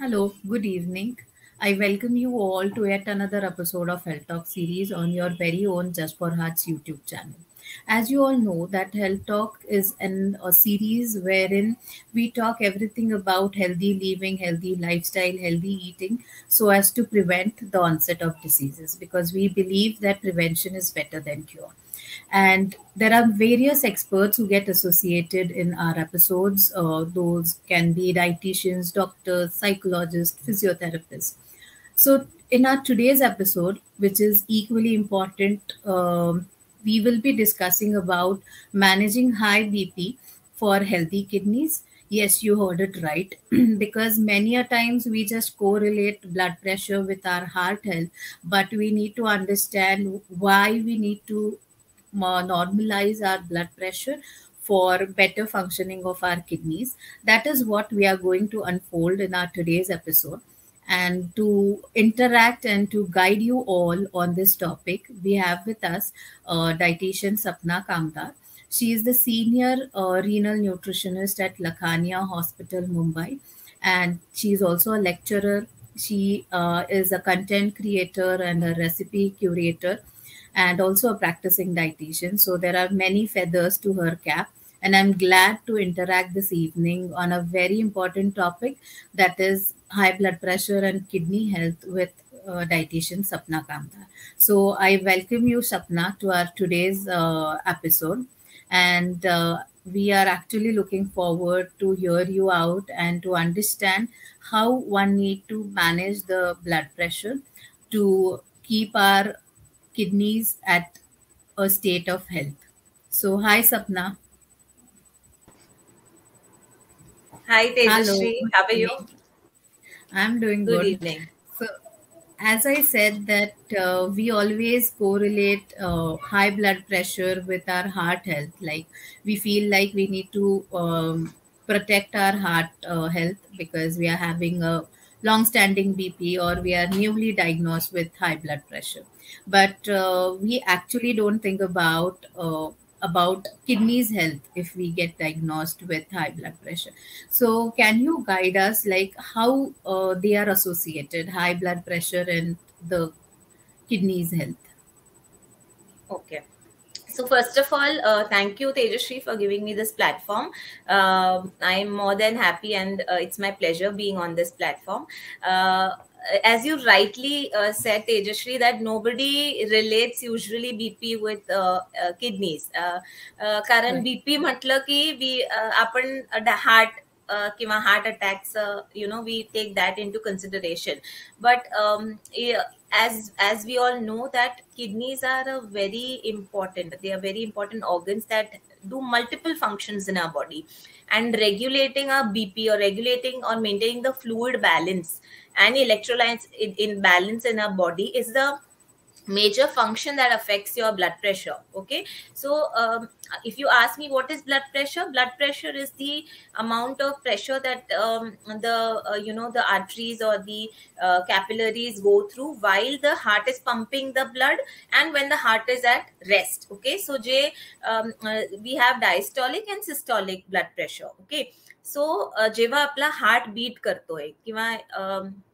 Hello, good evening. I welcome you all to yet another episode of Health Talk series on your very own Just for Hearts YouTube channel. As you all know, that Health Talk is a series wherein we talk everything about healthy living, healthy lifestyle, healthy eating, so as to prevent the onset of diseases. Because we believe that prevention is better than cure. And there are various experts who get associated in our episodes. Those can be dietitians, doctors, psychologists, physiotherapists. So, in our today's episode, which is equally important, we will be discussing about managing high BP for healthy kidneys. Yes, you heard it right. Because many a times we just correlate blood pressure with our heart health, but we need to understand why we need to normalize our blood pressure for better functioning of our kidneys. That is what we are going to unfold in our today's episode. And to interact and to guide you all on this topic, we have with us dietitian Sapna Kamdar. She is the senior renal nutritionist at Lakhania Hospital, Mumbai, and she is also a lecturer. She is a content creator and a recipe curator and also a practicing dietitian. So there are many feathers to her cap. And I'm glad to interact this evening on a very important topic, that is high blood pressure and kidney health, with dietitian Sapna Kamdar. So I welcome you, Sapna, to our today's episode. And we are actually looking forward to hear you out and to understand how one need to manage the blood pressure to keep our kidneys at a state of health. So, hi Sapna. Hi Hello. Tejashree, Good how are you? evening. I'm doing Good good. evening. So, as I said, that we always correlate high blood pressure with our heart health. Like we feel like we need to protect our heart health because we are having a long-standing BP or we are newly diagnosed with high blood pressure. But we actually don't think about kidneys health if we get diagnosed with high blood pressure. So, can you guide us like how they are associated, high blood pressure and the kidneys health? Okay. So first of all, thank you Tejashree for giving me this platform. I'm more than happy and it's my pleasure being on this platform. Uh, as you rightly said Tejashree, that nobody relates usually BP with kidneys. कारण Right. BP म्हटलं की आपण heart किंवा heart attacks, we take that into consideration. But yeah, as we all know that kidneys are they are very important organs that do multiple functions in our body, and regulating our BP or regulating or maintaining the fluid balance and electrolytes in balance in our body is the major function that affects your blood pressure. Okay, so if you ask me what is blood pressure is the amount of pressure that the arteries or the capillaries go through while the heart is pumping the blood and when the heart is at rest. Okay, so we have diastolic and systolic blood pressure. Okay, so जेव्हा आपला heart beat करतोय किंवा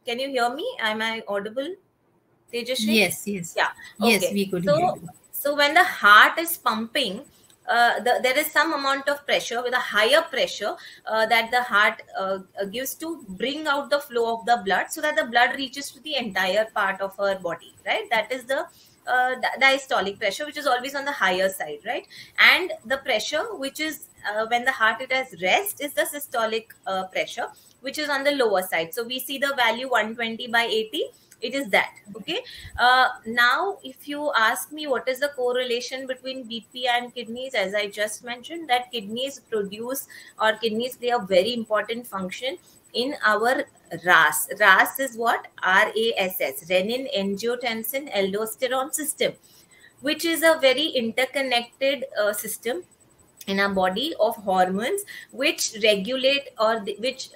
can you hear me, am I audible Tejashree? Yes, yes. Yeah. Yes, Okay. we could hear So, you. so when the heart is pumping, there is some amount of pressure, with a higher pressure that the heart gives to bring out the flow of the blood, so that the blood reaches to the entire part of our body. Right. That is the diastolic pressure, which is always on the higher side. Right. And the pressure, which is when the heart is at rest, is the systolic pressure, which is on the lower side. So we see the value 120/80. It is that. Okay, now if you ask me what is the correlation between BP and kidneys, as I just mentioned, that kidneys play a very important function in our RAS is what? RASS, renin angiotensin aldosterone system, which is a very interconnected system in our body of hormones which regulate or which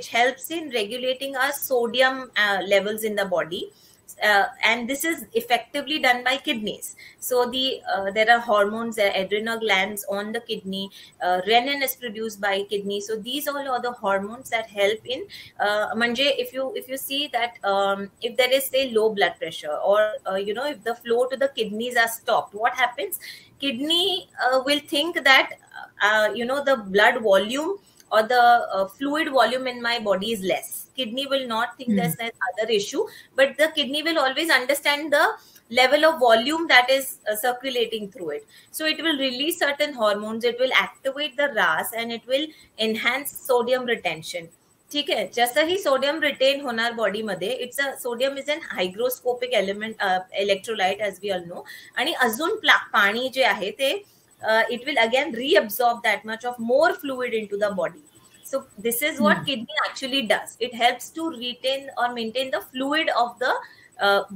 helps in regulating our sodium levels in the body, and this is effectively done by kidneys. So there are hormones, there are adrenal glands on the kidney, renin is produced by kidney. So these all are the hormones that help in manje, if you see that if there is say low blood pressure, or if the flow to the kidneys are stopped, what happens? Kidney will think that the blood volume or the fluid volume in my body is less. Kidney will not think there's another issue, but the kidney will always understand the level of volume that is circulating through it. So it will release certain hormones, it will activate the RAS, and it will enhance sodium retention. ठीक आहे. जसंही sodium retain होणार बॉडीमध्ये, it's a sodium is an hygroscopic element, electrolyte as we all know. आणि अजून पाणी जे आहे ते it will again reabsorb that much of more fluid into the body. So this is what kidney actually does. It helps to retain or maintain the fluid of the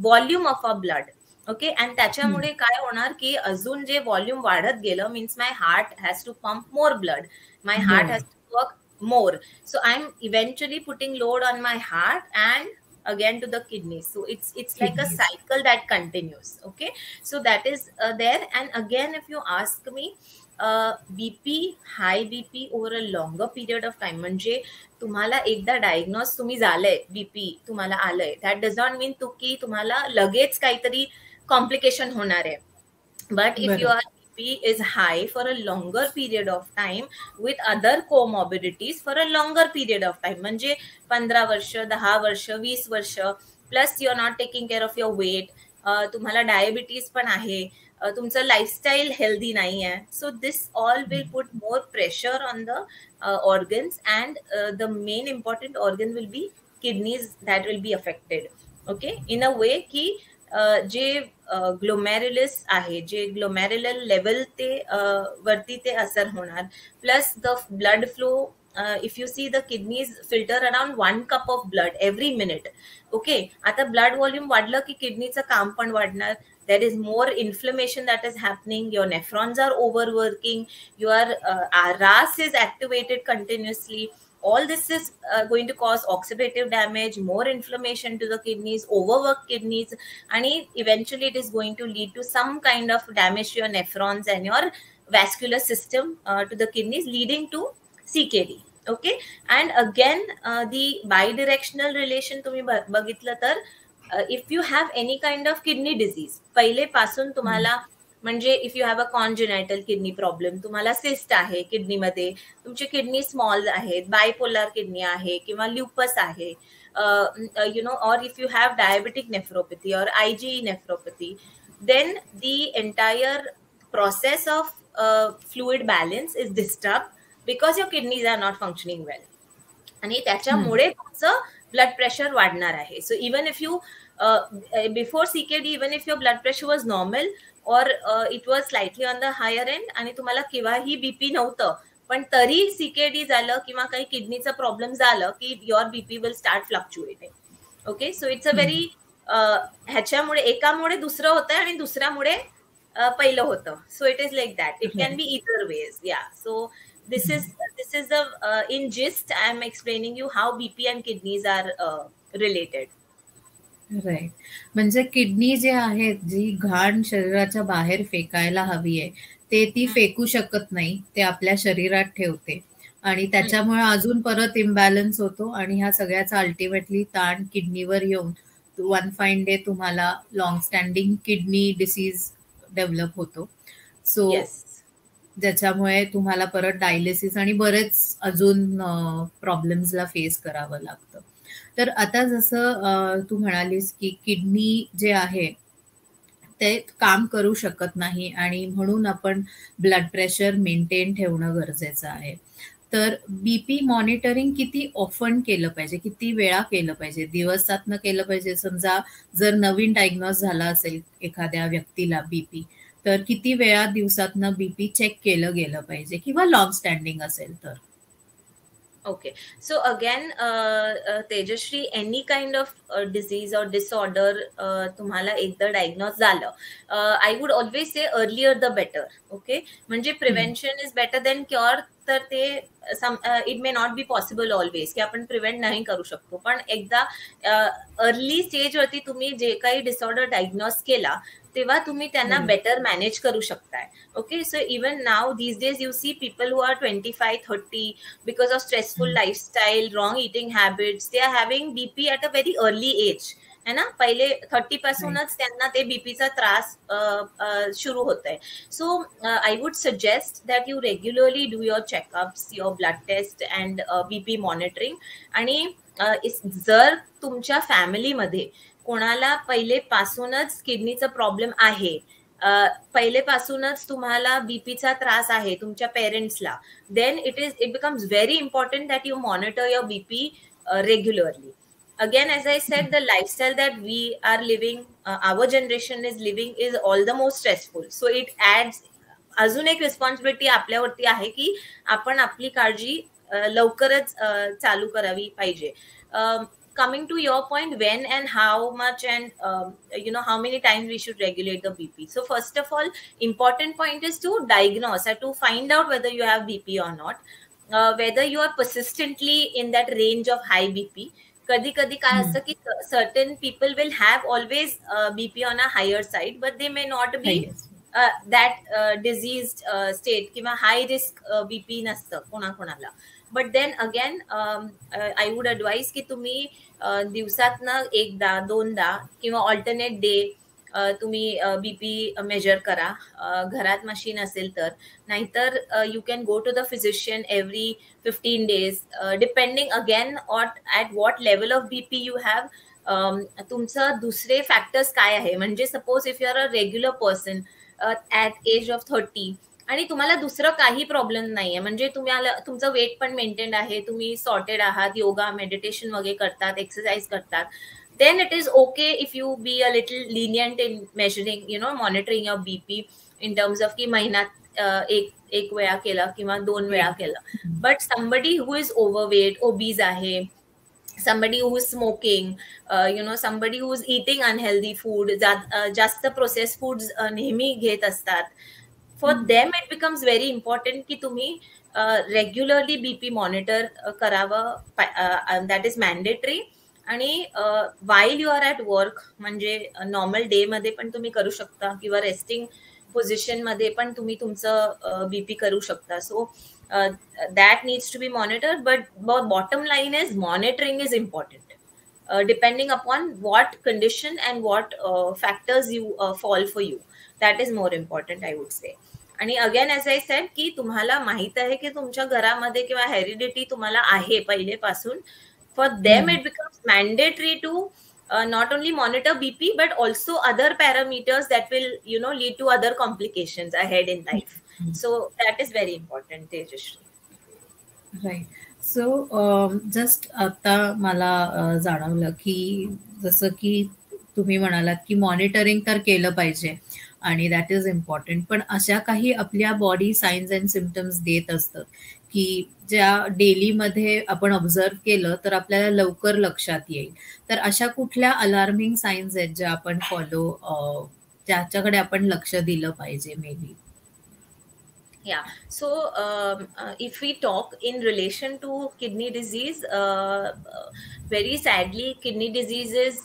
volume of our blood. Okay. आणि त्याच्यामुळे काय होणार की अजून जे volume वाढत गेलं, means my heart has to pump more blood, my heart has to work more. So I'm eventually putting load on my heart and again to the kidneys. So it's like a cycle that continues. Okay, so that is there. And again, if you ask me, BP, high BP over a longer period of time, म्हणजे तुम्हाला एकदा diagnose तुम्ही झालंय, BP तुम्हाला आलंय, that does not mean की तुम्हाला लगेच काहीतरी कॉम्प्लिकेशन होणार आहे. But if you are BP is high for a longer period of time with other comorbidities for a longer period of time, म्हणजे 15 वर्ष, 10 वर्ष, 20 वर्ष, plus you are not taking care of your weight, तुम्हाला diabetes पण आहे, तुमचं lifestyle healthy नाही आहे. So this all will put more pressure on the organs, and the main important organ will be kidneys that will be affected. Okay, in a way की जे glomerulus आहे, जे glomerular level ते वरती ते असर होणार, plus the blood flow. If you see the kidneys filter around 1 cup of blood every minute. Okay, आता blood volume वाढलं की किडनीचं काम पण वाढणार. There is more inflammation that is happening. Your nephrons are overworking. Your RAS is activated continuously. All this is going to cause oxidative damage, more inflammation to the kidneys, overworked kidneys, and eventually it is going to lead to some kind of damage to your nephrons and your vascular system to the kidneys, leading to CKD. Okay, and again the bidirectional relation तुम्ही बघितलं तर, if you have any kind of kidney disease, पहिले पासून तुम्हाला म्हणजे if you have a congenital kidney problem, तुम्हाला cyst आहे किडनीमध्ये, तुमची किडनी स्मॉल आहेत, बायपोलर किडनी आहे किंवा ल्युपस आहे, or if you have diabetic nephropathy or IgE nephropathy, then the entire process of fluid balance is disturbed because your kidneys are not functioning well. आणि त्याच्यामुळे तुमचं ब्लड प्रेशर वाढणार आहे. So even if you before CKD, even if your blood pressure was normal or it was slightly on the higher end, आणि तुम्हाला केव्हाही BP नव्हतं, पण तरी CKD झालं किंवा काही किडनीचं प्रॉब्लेम झालं की your BP will start fluctuating. Okay, so it's a very ह्याच्यामुळे एकामुळे दुसरं होतं आणि दुसऱ्यामुळे पहिलं होतं. So it is like that. It can be either ways. Yeah, so this is the in gist I am explaining you how BP and kidneys are related. Right. म्हणजे kidney जे आहेत, जी घाण शरीराच्या बाहेर फेकायला हवी आहे ते ती फेकू शकत नाही, ते आपल्या शरीरात ठेवते आणि त्याच्यामुळे अजून परत इम्बॅलन्स होतो आणि ह्या सगळ्याचा अल्टिमेटली ताण किडनीवर येऊन वन फाईन डे तुम्हाला long standing kidney disease develop होतो. सो ज्याच्यामुळे तुम्हाला परत डायलिसिस आणि बरेच अजून प्रॉब्लेम्सला फेस करावं लागतं. तर आता जसं तू म्हणालीस की किडनी जे आहे ते काम करू शकत नाही आणि म्हणून आपण ब्लड प्रेशर मेंटेन ठेवणं गरजेचं आहे. तर बीपी मॉनिटरिंग किती ऑफन केलं पाहिजे, किती वेळा केलं पाहिजे, दिवसातनं केलं पाहिजे? समजा जर नवीन डायग्नोज झाला असेल एखाद्या व्यक्तीला बीपी, तर किती वेळा दिवसातनं बीपी चेक केलं गेलं पाहिजे, किंवा लॉंग स्टँडिंग असेल तर? Okay. So again, Tejashri, any kind of disease or disorder तुम्हाला एकदा डायग्नोज झालं, I would always say earlier the better. Okay. म्हणजे prevention is better than cure. तर ते it may not be possible always की आपण प्रिव्हेंट नाही करू शकतो, पण एकदा अर्ली स्टेजवरती तुम्ही जे काही डिसऑर्डर डायग्नोज केला तेव्हा तुम्ही त्यांना बेटर मॅनेज करू शकताय. Okay, so even now these days you see people who are 25-30 because of stressful lifestyle, wrong eating habits, they are having BP at a very early age. है ना, पहिले 30 पासूनच त्यांना ते बीपीचा त्रास सुरू होत आहे. So I would suggest that you regularly do your checkups, your blood test and BP monitoring. आणि जर तुमच्या फॅमिलीमध्ये कोणाला पहिले पासूनच किडनीचा प्रॉब्लेम आहे, पहिलेपासूनच तुम्हाला बीपीचा त्रास आहे तुमच्या पेरेंट्सला, then it becomes very important that you monitor your BP regularly. Again, as I said, the lifestyle that we are living, our generation is living, is all the more stressful. So it adds अजून एक responsibility आपल्यावरती आहे की आपण आपली काळजी लवकरच चालू करावी पाहिजे. Coming to your point, when and how much and how many times we should regulate the BP. So first of all, important point is to diagnose or to find out whether you have BP or not, whether you are persistently in that range of high BP. कधी कधी काय असतं की certain people will have always BP on a higher side, but they may not be that diseased state किंवा high risk BP नसतं कोणाकोणाला. But then again I would advise की तुम्ही दिवसातनं एकदा दोनदा किंवा ऑल्टरनेट डे तुम्ही बीपी मेजर करा, घरात मशीन असेल तर. नाहीतर you can go to the physician every 15 days depending again at what level of BP you have. तुमचं दुसरे फॅक्टर्स काय आहे, म्हणजे suppose if you are a regular person at age of 30 आणि तुम्हाला दुसरं काही प्रॉब्लेम नाहीये, म्हणजे तुम्हाला तुमचं वेट पण मेंटेन आहे, तुम्ही सॉर्टेड आहात, योगा मेडिटेशन वगैरे करतात, एक्सरसाइज करतात, then it is okay if you be a little lenient in measuring, monitoring your BP in terms of की महिन्यात एक वेळा केला किंवा 2 वेळा केला. But somebody who is overweight, obese आहे, somebody who is smoking, somebody who is eating unhealthy food, जास्त processed foods नेहमी घेत असतात, for them it becomes very important की तुम्ही रेग्युलरली बीपी मॉनिटर करावं. That is mandatory. आणि while you are at work, म्हणजे नॉर्मल डे मध्ये पण तुम्ही करू शकता किंवा रेस्टिंग पोझिशन मध्ये पण तुम्ही तुमचं बीपी करू शकता. So that needs to be monitor. But bottom line is monitoring is important depending upon what condition and what factors you fall for you. That is more important I would say. आणि again as I said की तुम्हाला माहित आहे की तुमच्या घरामध्ये किंवा heredity तुम्हाला आहे पहिलेपासून, for them it becomes mandatory to not only monitor BP but also other parameters that will lead to other complications ahead in life. So that is very important, Tejashri. Right. So just आता मला जाणवलं की जसं की तुम्ही म्हणालात की monitoring तर केलं पाहिजे आणि दॅट इज इम्पॉर्टंट, पण अशा काही आपल्या बॉडी साईन्स अँड सिम्पटम्स देत असतात की ज्या डेलीमध्ये आपण ऑब्झर्व केलं तर आपल्याला लवकर लक्षात येईल. तर अशा कुठल्या अलार्मिंग साईन्स आहेत ज्या आपण ज्याच्याकडे आपण लक्ष दिलं पाहिजे may be? Yeah, so if we talk in relation to kidney disease, very sadly kidney disease is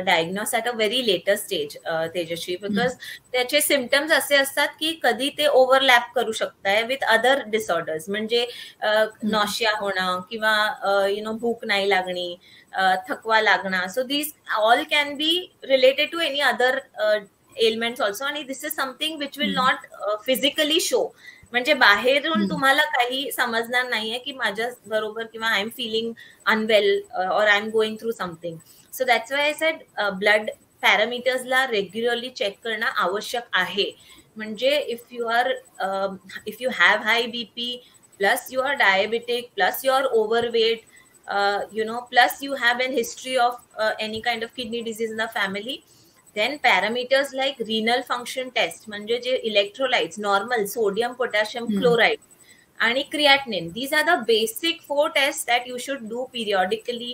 diagnosed at a very later stage, Tejashri, because त्याचे सिम्पटम्स असे असतात की कधी ते ओव्हरलॅप करू शकताय विथ अदर डिसऑर्डर्स, म्हणजे नॉशिया होणं किंवा भूक नाही लागणी, थकवा लागणं. So these all can be related to any other elements also, आणि this is something which will not physically show. म्हणजे बाहेरून तुम्हाला काही समजणार नाहीये की माझ्या बरोबर किंवा आय एम फिलिंग अनवेल और I am going through something. So that's why I said blood पॅरामीटर्सला रेग्युलरली चेक करणं आवश्यक आहे. म्हणजे if you have high BP plus you are diabetic plus you are overweight, plus you have an history of any kind of kidney disease in the family, then parameters like renal function test, म्हणजे जे electrolytes normal sodium potassium chloride आणि creatinine. These are the basic 4 tests that you should do periodically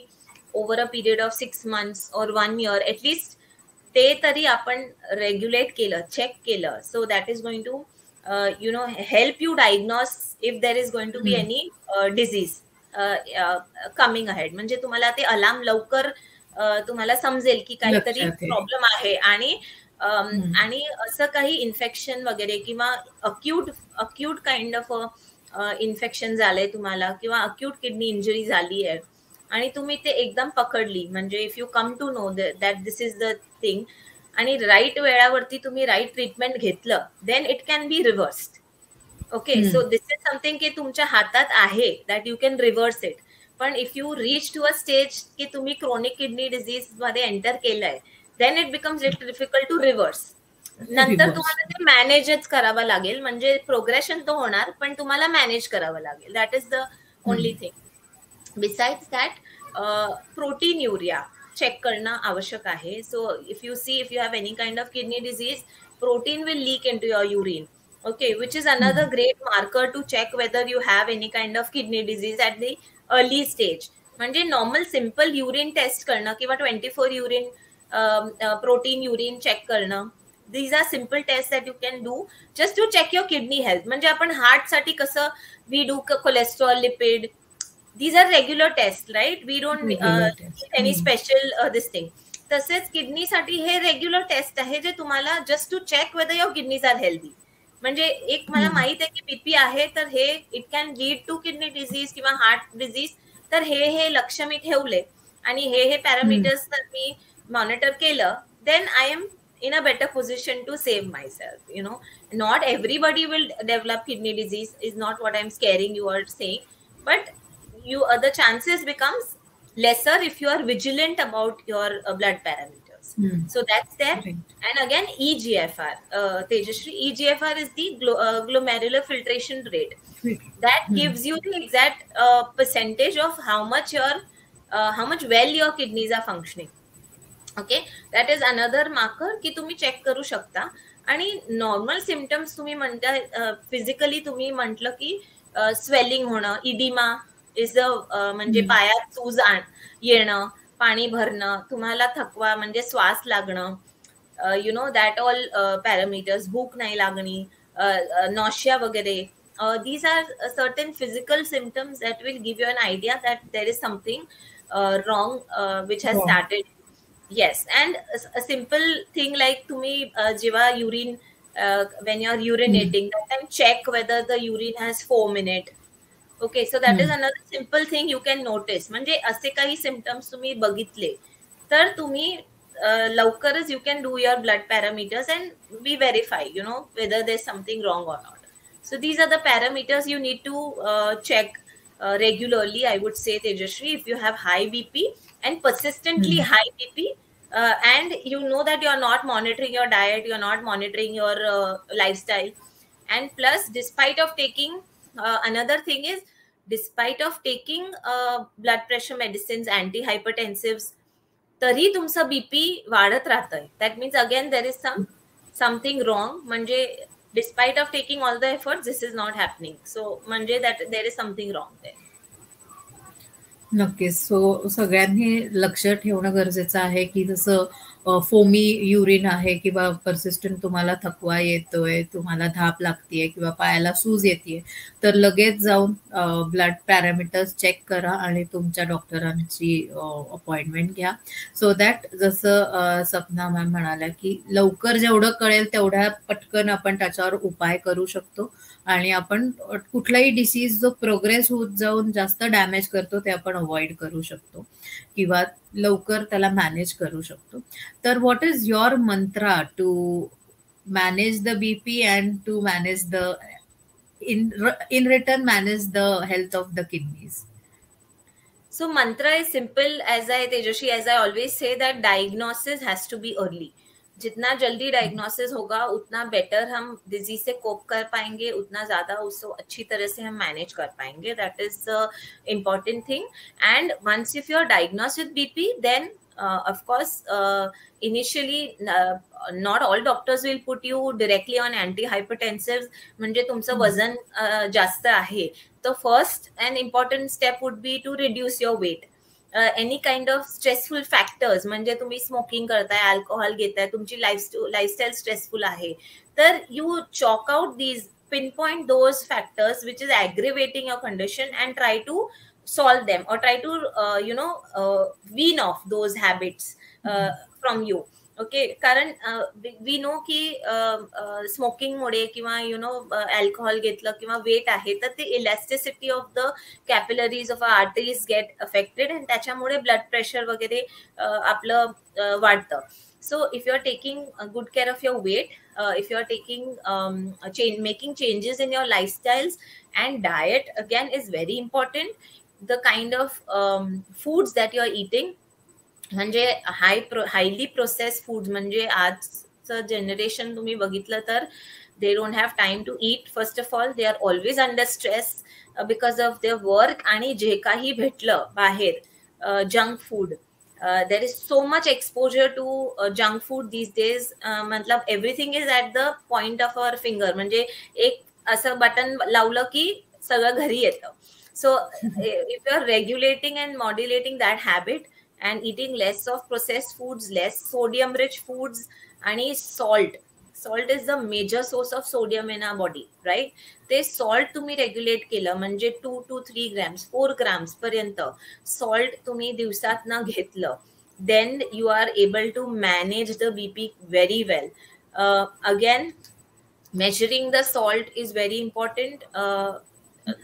over a period of 6 months or 1 year at least. ते तरी आपण regulate केलं, check केलं, so that is going to help you diagnose if there is going to be any disease coming ahead. म्हणजे तुम्हाला ते alarm लवकर तुम्हाला समजेल की काहीतरी प्रॉब्लेम आहे. आणि असं काही इन्फेक्शन वगैरे किंवा अक्यूट काइंड ऑफ इन्फेक्शन झालंय तुम्हाला किंवा अक्यूट किडनी इंजुरी झाली आहे आणि तुम्ही ते एकदम पकडली, म्हणजे if you come to know that this is the thing आणि राईट वेळावरती तुम्ही राईट ट्रीटमेंट घेतलं, then it can be reversed. Okay, so this is something की तुमच्या हातात आहे, that you can reverse it. पण if you reach to a stage की तुम्ही क्रोनिक किडनी डिझीज मध्ये एंटर केलंय, then it becomes little difficult to reverse. नंतर तुम्हाला ते मॅनेजच करावं लागेल, म्हणजे प्रोग्रेशन तो होणार पण तुम्हाला मॅनेज करावं लागेल. That is the only thing. Besides that proteinuria check करणं आवश्यक आहे. So if you have any kind of kidney disease, protein will leak into your urine. Okay, which is another great marker to check whether you have any kind of kidney disease at the early stage. म्हणजे normal simple urine test करणं किंवा 24 urine protein urine check करणं, these are simple tests that you can do just to check your kidney health. म्हणजे आपण heart साठी कसं we do cholesterol, lipid, these are regular tests, right? We don't need any special this thing. तसेच kidney साठी हे regular test आहे जे तुम्हाला just to check whether your kidneys are healthy. म्हणजे एक मला माहित आहे की बीपी आहे तर हे it can lead to kidney disease किंवा हार्ट डिझीज, तर हे लक्ष मी ठेवले आणि हे पॅरामीटर्स तर मी मॉनिटर केलं, then I am in a better position to save myself. Not everybody will develop kidney disease is not what I'm scaring you or saying, but the chances becomes lesser if you are vigilant about your blood parameters. So that's there. And again, EGFR, Tejashree, EGFR is the glomerular filtration rate. That gives you the exact percentage of how much well your kidneys are functioning. Okay, that is another marker की तुम्ही check करू शकता. आणि normal symptoms तुम्ही म्हणता, physically तुम्ही म्हटलं की स्वेलिंग होणं, इडिमा इज म्हणजे पायात सूज येणं, पाणी भरणं, तुम्हाला थकवा म्हणजे श्वास लागणं, दॅट ऑल पॅरामीटर्स, भूक नाही लागणी, नॉशिया वगैरे, these are certain physical symptoms that will give you an idea that there is something wrong which has started. Yes, and a simple thing like तुम्ही जेव्हा urine when you are urinating, that time check whether the urine has foam in it. Okay, so that is another simple thing you can notice. म्हणजे असे काही symptoms तुम्ही बघितले तर तुम्ही लवकरच you can do your blood parameters and we verify whether there's something wrong or not. So these are the parameters you need to check regularly, I would say, Tejashree. If you have high BP and persistently high BP, and you know that you are not monitoring your diet, you are not monitoring your lifestyle, and plus despite of taking another thing is despite of taking blood pressure medicines, antihypertensives, तरी तुमचं BP वाढत राहतंय, that means again there is something wrong. म्हणजे despite of taking all the efforts, this is not happening. So म्हणजे that there is something wrong there. नक्कीच. सो सगळ्यांनी लक्ष ठेवणं गरजेचं आहे की जसं फोमी युरिन आहे किंवा पर्सिस्टंट तुम्हाला थकवा येतोय, तुम्हाला धाप लागतीये किंवा पायाला सूज येते, तर लगेच जाऊन ब्लड पॅरामीटर्स चेक करा आणि तुमच्या डॉक्टरांची अपॉइंटमेंट घ्या. सो दॅट जसं सपना मॅम म्हणाल्या की लवकर जेवढं कळेल तेवढ्या पटकन आपण त्याच्यावर उपाय करू शकतो आणि आपण कुठलाही डिसीज जो प्रोग्रेस होत जाऊन जास्त डॅमेज करतो ते आपण अवॉइड करू शकतो किंवा लवकर त्याला मॅनेज करू शकतो. तर what is your mantra to manage the BP and to manage the in return manage the health of the kidneys? So mantra is simple, as I always say that diagnosis has to be early. जितना जल्दी diagnosis होगा उतना better हम disease से कोप कर पाएंगे, उतना ज्यादा उसको अच्छी तरह से हम मैनेज कर पाएंगे. That is the important thing. And once if you are diagnosed with BP, then Of course, initially not all doctors will put you directly on antihypertensives म्हणजे तुमचं वजन जास्त आहे. The first and important step would be to reduce your weight. Any kind of stressful factors म्हणजे तुम्ही smoking करताय, alcohol घेताय, तुमची लाईफस्टाईल स्ट्रेसफुल आहे, तर you chalk out these pinpoint those factors which is aggravating your condition and try to solve them or try to wean off those habits from you. Okay, कारण we know की स्मोकिंगमुळे किंवा alcohol घेतलं किंवा wait आहे तर ते elasticity of the capillaries of arteries get affected आणि त्याच्यामुळे ब्लड प्रेशर वगैरे आपलं वाढतं. So if you are taking good care of your weight, if you are taking making changes in your lifestyles and diet again is very important. The kind of foods that you are eating, म्हणजे highly process foods, म्हणजे आजचं generation तुम्ही बघितलं तर they don't have time to eat. First of all they are always under stress because of their work, आणि जे काही भेटलं बाहेर junk food, there is so much exposure to junk food these days. मतलब everything is at the point of our finger, म्हणजे एक असं button लावलं की सगळं घरी येतं. So if you are regulating and modulating that habit and eating less of processed foods, less sodium rich foods, आणि salt is the major source of sodium in our body, right? ते salt तुम्ही regulate केलं म्हणजे 2 to 3 grams 4 grams पर्यंत salt तुम्ही दिवसात न घेतलं, then you are able to manage the BP very well. Again, measuring the salt is very important.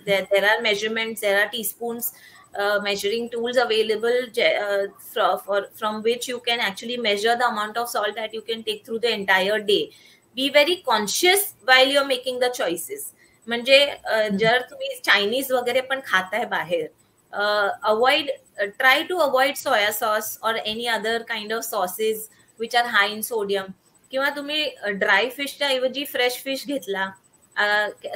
There are measurements, there are teaspoons, measuring tools available from which you can actually measure the amount of salt that you can take through the entire day. Be very conscious while you're making the choices. म्हणजे जर तुम्ही Chinese वगैरे पण खाताय बाहेर, try to avoid soya sauce or any other kind of sauces which are high in sodium. किंवा तुम्ही dry फिशच्या ऐवजी फ्रेश फिश घेतला,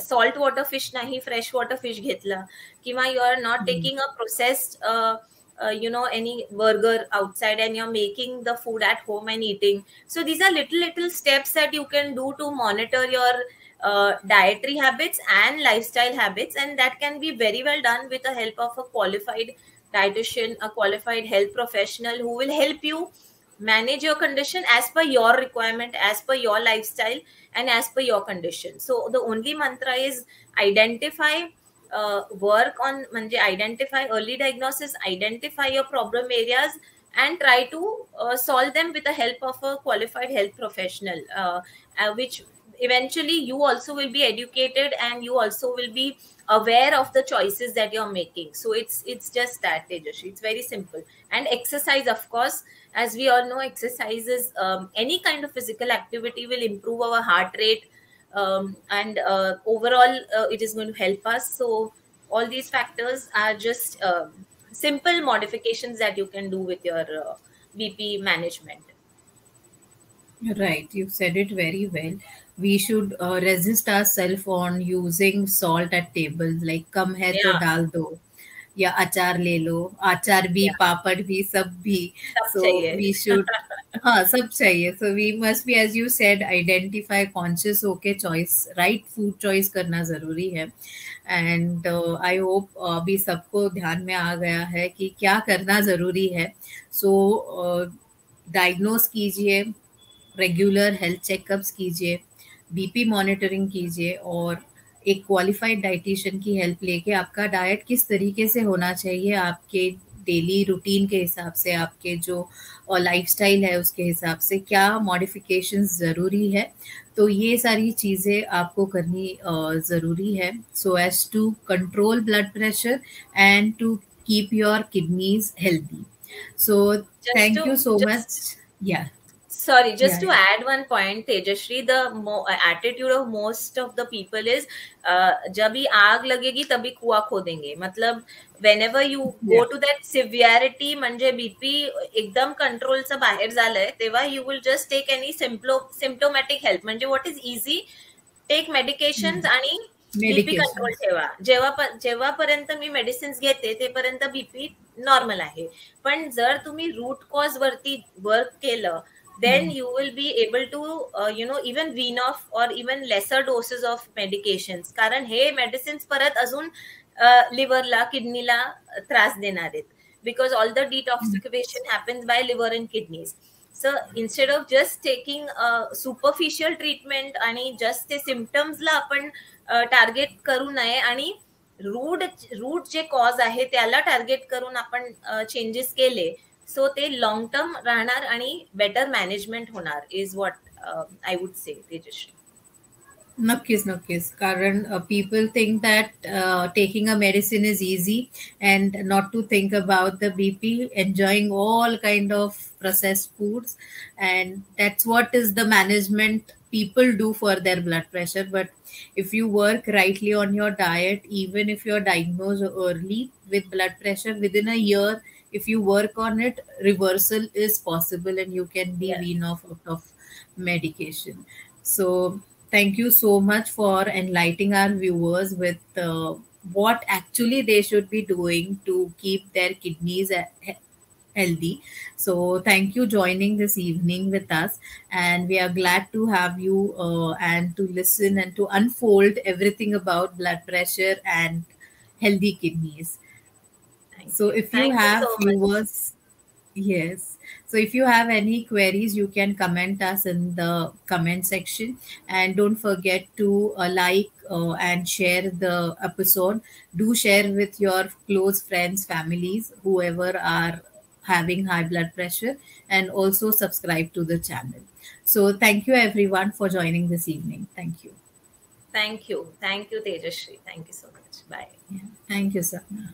सॉल्ट वॉटर फिश नाही फ्रेश वॉटर फिश घेतला, किंवा you are not taking a processed any burger outside and you're making the food at home and eating. So these are little steps that you can do to monitor your dietary habits and lifestyle habits, and that can be very well done with the help of a qualified dietitian, a qualified health professional who will help you manage your condition as per your requirement, as per your lifestyle, and as per your condition. So the only mantra is identify, work on, म्हणजे identify early diagnosis, identify your problem areas and try to solve them with the help of a qualified health professional, which eventually you also will be educated and you also will be aware of the choices that you're making. So it's just that, Tejashree. It's very simple. And exercise, of course, as we all know, exercise is any kind of physical activity will improve our heart rate, and overall it is going to help us. So all these factors are just simple modifications that you can do with your BP management. Right, you said it very well. We should resist ourselves on using salt at tables, like कम है तो डाल दो, या अचार ले लो, अचार भी, पापड़ भी, सब भी. So we should, हाँ, सब चाहिए. So we must be, as you said, identify, conscious होके choice, right food choice करना जरूरी है. And I hope अभी सबको ध्यान में आ गया है कि क्या करना जरूरी है. So diagnose कीजिए, रेगुलर हेल्थ चेकअप्स कीजिए, बीपी मॉनिटरिंग कीजिए, और एक क्वालिफाइड डाइटिशियन की हेल्प लेके आपका डाइट किस तरीके से होना चाहिए, आपके डेली रूटीन के हिसाब से, आपके जो लाइफस्टाइल है उसके हिसाब से क्या मॉडिफिकेशंस ज़रूरी है, तो ये सारी चीज़ें आपको करनी ज़रूरी है, so as to control blood pressure and to keep your kidneys healthy. So thank you so much. या Sorry, just to add one point, Tejashree, the attitude of most of the people is जब ही आग लगेगी तभी कुआं खोदेंगे. मतलब whenever you go to that severity, म्हणजे BP एकदम कंट्रोलचं बाहेर झालंय, तेव्हा you will just take any symptomatic help. म्हणजे what is easy, take medications आणि बीपी कंट्रोल medications. ठेवा. जेव्हापर्यंत मी मेडिसिन्स घेते तेपर्यंत बीपी नॉर्मल आहे. पण जर तुम्ही रूट कॉज वरती वर्क केलं, then you will be able to even wean off or even lesser doses of medications. कारण हे मेडिसिन्स परत अजून लिव्हरला, किडनीला त्रास देणार आहेत. Because all the detoxification happens by liver and kidneys. So instead of just taking a superficial treatment आणि just ते symptomsला आपण target करू नये आणि रूट जे कॉज आहे त्याला टार्गेट करून आपण चेंजेस केले, सो ते लॉंग टर्म राहणार आणि बेटर मॅनेजमेंट होणार, is what I would say. Tejashree, Nakkis, nakkis. Karan, people think that taking a medicine is easy and not to think about the BP, enjoying all kind of processed foods, and that's what is the management people do for their blood pressure. But if you work rightly on your diet, even if you're diagnosed early with blood pressure, within a year, if you work on it, reversal is possible and you can be yeah. wean off out of medication. So thank you so much for enlightening our viewers with what actually they should be doing to keep their kidneys healthy. So thank you joining this evening with us, and we are glad to have you and to listen and to unfold everything about blood pressure and healthy kidneys. So if you Thank you have so much. viewers, yes. So if you have any queries, you can comment us in the comment section, and don't forget to like and share the episode. Do share with your close friends, families, whoever are having high blood pressure, and also subscribe to the channel. So thank you everyone for joining this evening. Thank you. Thank you, Tejashri. Thank you so much. Bye. Yeah. Thank you, Sapna.